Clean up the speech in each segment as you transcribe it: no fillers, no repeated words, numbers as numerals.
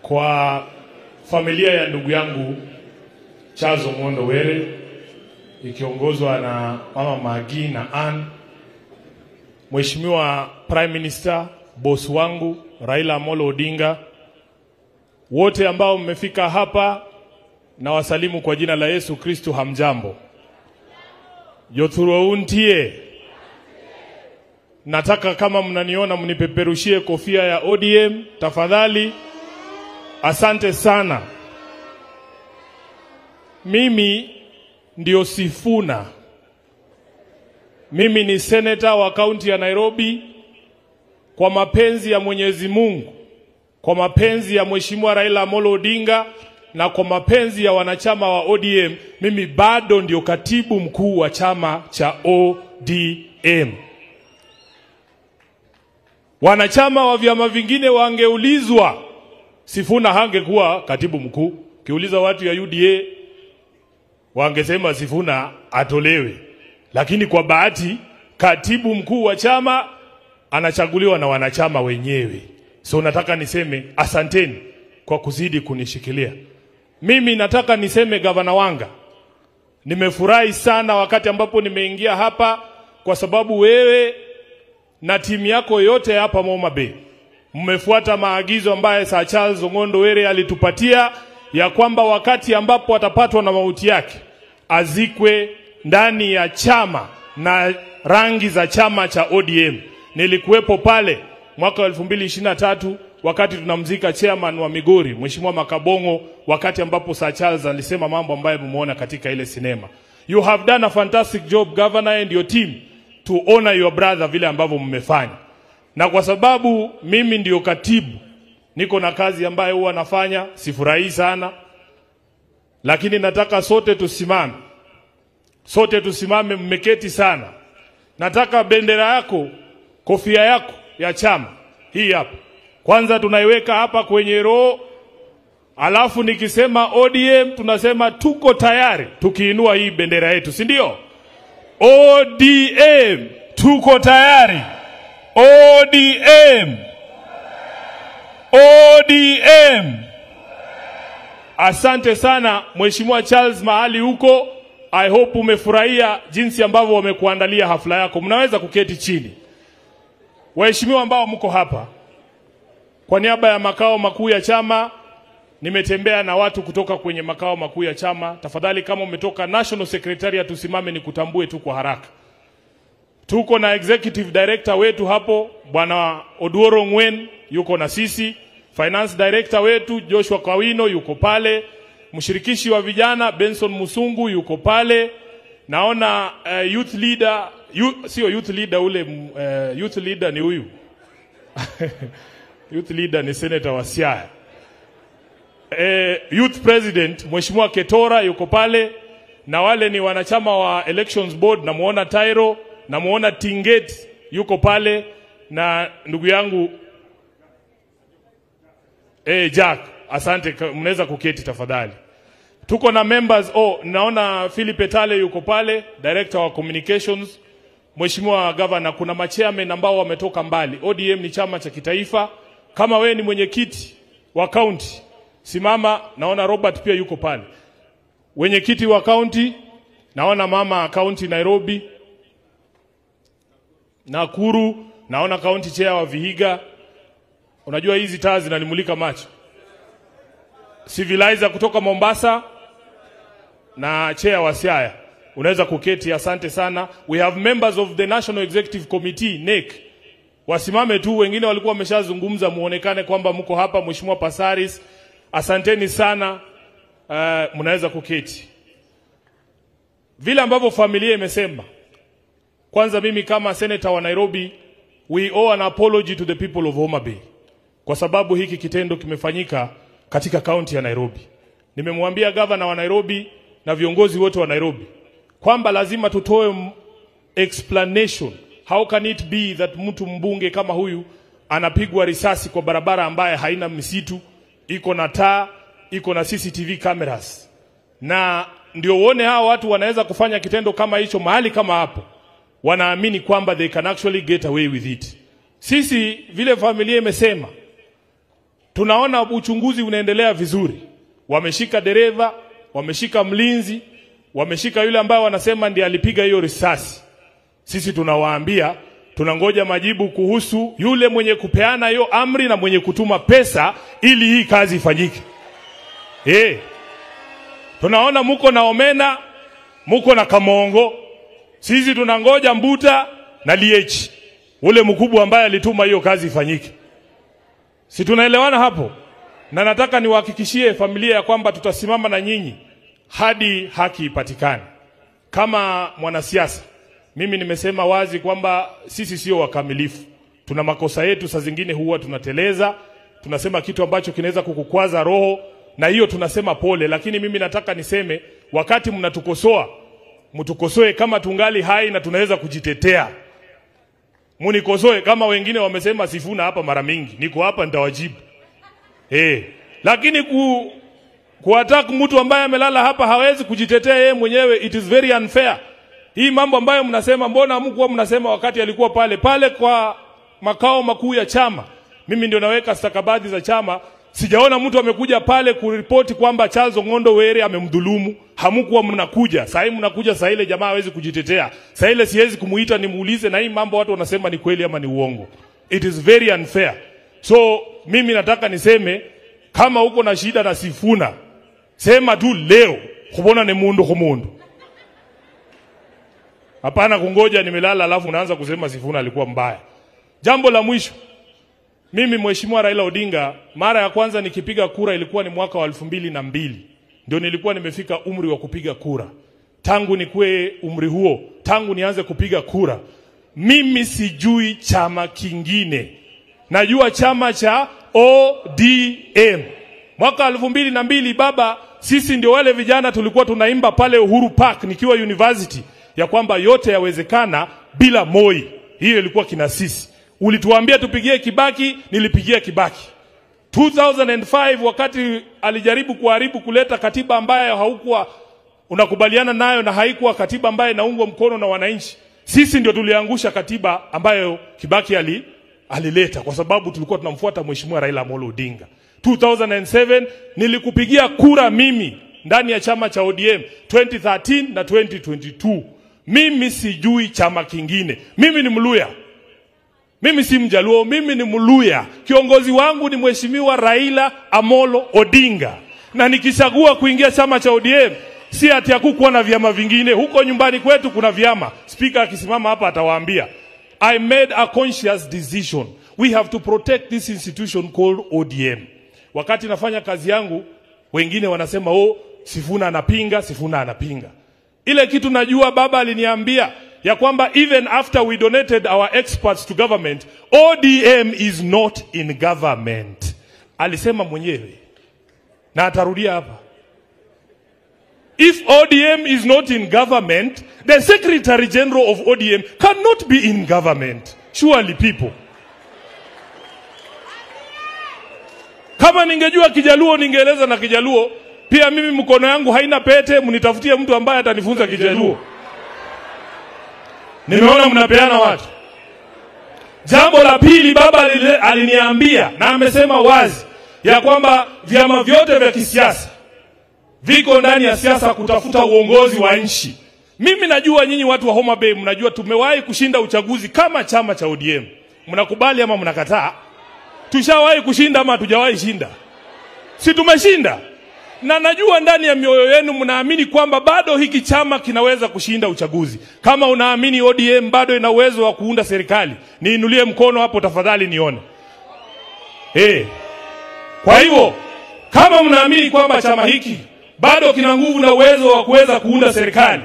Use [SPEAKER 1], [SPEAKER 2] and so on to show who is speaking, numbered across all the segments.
[SPEAKER 1] Kwa familia ya ndugu yangu Charles Ong'ondo Were ikiongozwa na Mama Magi na Ann, Mheshimiwa Prime Minister, boss wangu Raila Amolo Odinga, wote ambao mmefika hapa na wasalimu kwa jina la Yesu Kristo, hamjambo. Yothuro untie. Nataka kama mnaniona mnipeperushie kofia ya ODM tafadhali. Asante sana. Mimi ndio Sifuna. Mimi ni senator wa kaunti ya Nairobi. Kwa mapenzi ya Mwenyezi Mungu, kwa mapenzi ya Mheshimiwa Raila Amolo Odinga na kwa mapenzi ya wanachama wa ODM, mimi bado ndio katibu mkuu wa chama cha ODM. Wanachama wa vyama vingine wangeulizwa, Sifuna hangekuwa katibu mkuu. Kiuliza watu ya UDA wangesema Sifuna atolewe. Lakini kwa bahati katibu mkuu wa chama anachaguliwa na wanachama wenyewe. So nataka niseme asanteni kwa kuzidi kunishikilia. Mimi nataka niseme Gavana Wanga, nimefurahi sana wakati ambapo nimeingia hapa, kwa sababu wewe na timu yako yote hapa Homa Bay mmefuata maagizo ambaye Sir Charles Ong'ondo Were alitupatia, ya kwamba wakati ambapo atapatwa na mauti yake azikwe ndani ya chama na rangi za chama cha ODM. Nilikuwepo pale mwaka 2023 wakati tunamzika chairman wa Migori Mheshimiwa Makabongo, wakati ambapo Sir Charles alisema mambo ambayo mumeona katika ile sinema. You have done a fantastic job, Governor, and your team to honor your brother vile ambavyo mmefanya. Na kwa sababu mimi ndio katibu, niko na kazi ambayo huwa nafanya, sifurahi sana, lakini nataka sote tusimame. Sote tusimame, mmeketi sana. Nataka bendera yako, kofia yako ya chama hii hapa kwanza tunaiweka hapa kwenye roho, alafu nikisema ODM tunasema tuko tayari tukiinua hii bendera yetu, si ndio? ODM tuko tayari. ODM. ODM. Asante sana Mheshimiwa Charles mahali huko. I hope umefurahia jinsi ambavyo wamekuandalia hafla yako. Mnaweza kuketi chini. Waheshimiwa ambao mko hapa, kwa niaba ya makao makuu ya chama, nimetembea na watu kutoka kwenye makao makuu ya chama. Tafadhali kama umetoka National Secretariat tusimame nikutambue tu kwa haraka. Tuko na Executive Director wetu hapo Bwana Oduoro Ngwen yuko na sisi. Finance Director wetu Joshua Kawino yuko pale. Mshirikishi wa vijana Benson Musungu yuko pale. Naona youth leader, sio youth leader ule, youth leader ni huyu. Youth leader ni Senator wa Siaya. Youth President Mheshimiwa Ketora yuko pale, na wale ni wanachama wa Elections Board. Namuona Tyro, namuona Tinget yuko pale, na ndugu yangu Jack. Asante, mnaweza kuketi tafadhali. Tuko na members, naona Philip Etale yuko pale, Director wa Communications. Mheshimiwa Governor, kuna machairmen ambao wametoka mbali. ODM ni chama cha kitaifa. Kama wewe ni mwenyekiti wa county, simama. Naona Robert pia yuko pale. Mwenyekiti wa county, naona mama county Nairobi, Nakuru, naona county chair wa Vihiga. Unajua hizi taa zinanimulika macho. Civilizer kutoka Mombasa na chair wa Siaya. Unaweza kuketi, asante sana. We have members of the National Executive Committee, NEC. Wasimame tu, wengine walikuwa wameshazungumza, muonekane kwamba mko hapa. Mheshimiwa Pasaris, asanteni sana. Mnaweza kuketi. Vile ambavyo familia imesema, kwanza mimi kama senator wa Nairobi, we owe an apology to the people of Homa Bay, kwa sababu hiki kitendo kimefanyika katika county ya Nairobi. Nimemwambia governor wa Nairobi na viongozi wote wa Nairobi kwamba lazima tutoe explanation. How can it be that mtu mbunge kama huyu anapigwa risasi kwa barabara ambaye haina misitu, iko na taa, iko na CCTV cameras, na ndio uone hao watu wanaweza kufanya kitendo kama hicho mahali kama hapo. Wanaamini kwamba they can actually get away with it. Sisi vile familia imesema, Tunaona uchunguzi unaendelea vizuri. Wameshika dereva, wameshika mlinzi, wameshika yule ambaye wanasema ndiye alipiga hiyo risasi. Sisi tunawaambia tunangoja majibu kuhusu yule mwenye kupeana hiyo amri na mwenye kutuma pesa ili hii kazi ifanyike. Tunaona muko na Omena, muko na Kamongo. Sisi tunangoja Mbuta na Liech, ule mkubwa ambaye alituma hiyo kazi ifanyike. Si tunaelewana hapo? Na nataka niwahakikishie familia ya kwamba tutasimama na nyinyi hadi haki ipatikane. Kama mwanasiasa, mimi nimesema wazi kwamba sisi sio wakamilifu. Tuna makosa yetu, saa zingine huwa tunateleza, tunasema kitu ambacho kinaweza kukukwaza roho, na hiyo tunasema pole. Lakini mimi nataka niseme, wakati mnatukosoa, mtukosoe kama tungali hai na tunaweza kujitetea. Munikosoe kama wengine wamesema Sifuna hapa mara mingi, niko hapa nitawajibu. Lakini kuattack mtu ambaye amelala hapa hawezi kujitetea yeye mwenyewe, it is very unfair. Hii mambo ambayo mnasema, mbona hamkuwa mnasema wakati alikuwa pale kwa makao makuu ya chama? Mimi ndio naweka stakabadhi za chama. Sijaona mtu amekuja pale kuripoti kwamba Charles Ngondo Were amemdhulumu. Hamkuwa mnakuja. Sasa mnakuja saa ile jamaa hawezi kujitetea. Saa ile siwezi kumuita nimuulize na hii mambo watu wanasema ni kweli ama ni uongo. It is very unfair. So mimi nataka niseme, kama uko na shida na Sifuna, sema tu leo, kubona ni mundu kumundu. Hapana kungoja nimelala alafu unaanza kusema Sifuna alikuwa mbaya. Jambo la mwisho, mimi Mheshimiwa Raila Odinga, mara ya kwanza nikipiga kura ilikuwa ni mwaka wa 2002. Ndio nilikuwa nimefika umri wa kupiga kura. Tangu nikue umri huo, tangu nianze kupiga kura, mimi sijui chama kingine. Najua chama cha ODM. Mwaka 2002 baba, sisi ndio wale vijana tulikuwa tunaimba pale Uhuru Park nikiwa university ya kwamba yote yawezekana bila Moi. Hiyo ilikuwa kina sisi. Ulituambia tupigie Kibaki, nilipigia Kibaki. 2005 wakati alijaribu kuharibu kuleta katiba ambayo haukuwa unakubaliana nayo na haikuwa katiba ambayo inaungwa mkono na wananchi, sisi ndio tuliangusha katiba ambayo Kibaki alileta, kwa sababu tulikuwa tunamfuata Mheshimiwa Raila Amolo Odinga. 2007 nilikupigia kura mimi ndani ya chama cha ODM 2013 na 2022. Mimi sijui chama kingine. Mimi ni Mluya. Mimi si Mjaluo, mimi ni Mluya. Kiongozi wangu ni Mheshimiwa Raila Amolo Odinga. Na nikichagua kuingia chama cha ODM, si ati hakukuwa na vyama vingine. Huko nyumbani kwetu kuna vyama. Speaker akisimama hapa atawaambia. I made a conscious decision. We have to protect this institution called ODM. Wakati nafanya kazi yangu, wengine wanasema Sifuna anapinga. Ile kitu najua baba aliniambia ya kwamba even after we donated our experts to government, ODM is not in government. Alisema mwenyewe. Na atarudia hapa. If ODM is not in government, the Secretary General of ODM cannot be in government. Surely people. Kama ningejua Kijaluo ningeeleza na Kijaluo. Pia mimi mkono yangu haina pete, mnitafutie mtu ambaye atanifunza Kijaluo. Nimeona mnapeana watu. Jambo la pili baba aliniambia na amesema wazi ya kwamba vyama vyote vya kisiasa viko ndani ya siasa kutafuta uongozi wa nchi. Mimi najua nyinyi watu wa Homa Bay mnajua tumewahi kushinda uchaguzi kama chama cha ODM. Mnakubali ama mnakataa? Tushawahi kushinda ama hatujawahi shinda? Si tumeshinda? Na najua ndani ya mioyo yenu mnaamini kwamba bado hiki chama kinaweza kushinda uchaguzi. Kama unaamini ODM bado ina uwezo wa kuunda serikali, niinulie mkono hapo tafadhali nione. Kwa hivyo, kama mnaamini kwamba chama hiki bado kina nguvu na uwezo wa kuweza kuunda serikali,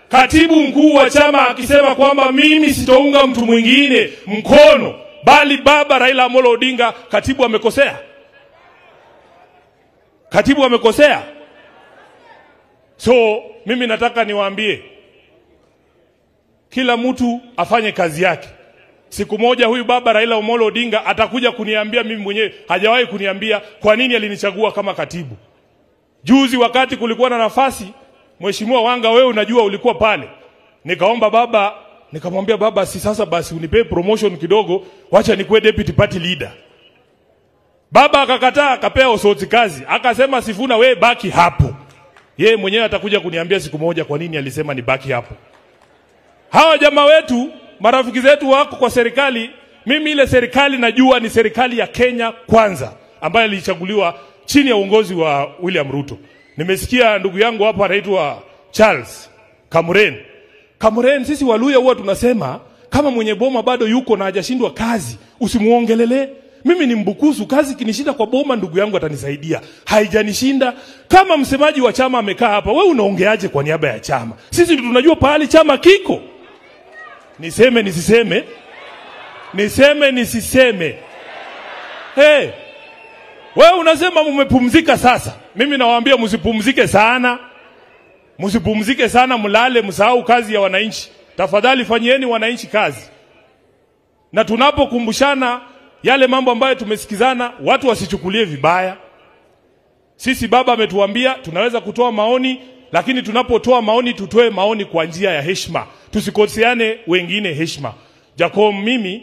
[SPEAKER 1] katibu mkuu wa chama akisema kwamba mimi sitaunga mtu mwingine mkono bali baba Raila Amolo Odinga, katibu amekosea. Katibu amekosea. So mimi nataka niwaambie, kila mtu afanye kazi yake. Siku moja huyu baba Raila Amolo Odinga atakuja kuniambia mimi mwenyewe, hajawahi kuniambia kwa nini alinichagua kama katibu. Juzi wakati kulikuwa na nafasi, Mheshimiwa Wanga wewe unajua ulikuwa pale. Nikaomba baba, nikamwambia baba, si sasa basi unipe promotion kidogo, wacha nikuwe deputy party leader. Baba akakataa, akapea Osotsi kazi. Akasema Sifuna we baki hapo. Yeye mwenyewe atakuja kuniambia siku moja kwa nini alisema ni baki hapo. Hawa jamaa wetu, marafiki zetu wako kwa serikali. Mimi ile serikali najua ni serikali ya Kenya Kwanza ambayo ilichaguliwa chini ya uongozi wa William Ruto. Nimesikia ndugu yangu hapa anaitwa Charles Kamuren. Kamuren, sisi Waluya huwa tunasema kama mwenye boma bado yuko na hajashindwa kazi, usimuongelele. Mimi ni Mbukusu, kazi kinishinda kwa boma ndugu yangu atanisaidia. Haijanishinda. Kama msemaji wa chama amekaa hapa, wewe unaongeaje kwa niaba ya chama? Sisi tunajua pahali chama kiko. Niseme nisiseme? Niseme nisiseme? Hey, wewe unasema mmepumzika sasa. Mimi nawaambia msipumzike sana. Msipumzike sana, mlale, msahau kazi ya wananchi. Tafadhali fanyieni wananchi kazi. Na tunapokumbushana yale mambo ambayo tumesikizana, watu wasichukulie vibaya. Sisi baba ametuambia tunaweza kutoa maoni, lakini tunapotoa maoni tutoe maoni kwa njia ya heshima. Tusikoseane wengine heshima. Jacob, mimi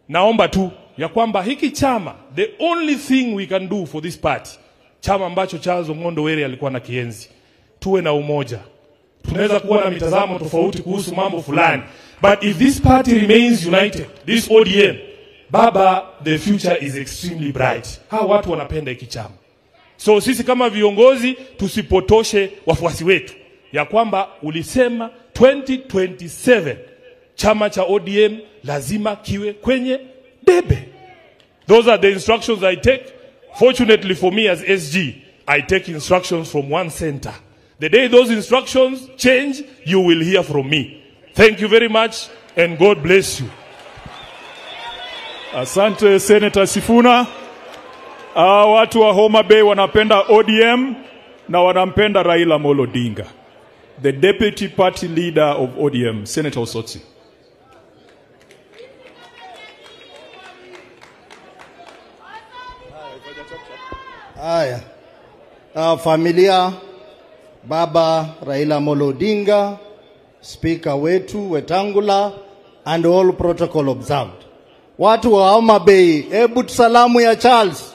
[SPEAKER 1] naomba tu ya kwamba hiki chama, the only thing we can do for this party, chama ambacho Charles Ong'ondo Were alikuwa na kienzi, tuwe na umoja. Tunaweza kuwa na mitazamo tofauti kuhusu mambo fulani, but if this party remains united, this ODM, baba, the future is extremely bright. Hawa watu wanapenda hiki chama. So sisi kama viongozi tusipotoshe wafuasi wetu ya kwamba ulisema 2027 chama cha ODM lazima kiwe kwenye debe. Those are the instructions I take. Fortunately for me as SG, I take instructions from one center. The day those instructions change, you will hear from me. Thank you very much and God bless you.
[SPEAKER 2] Asante Senator Sifuna. Watu wa Homa Bay wanapenda ODM na wanampenda Raila Amolo Odinga. The deputy party leader of ODM, Senator Osotsi.
[SPEAKER 3] Haya. Familia, Baba Raila Amolo Odinga, Speaker wetu Wetangula, and all protocol observed. Watu wa Homa Bay, hebu salamu ya Charles.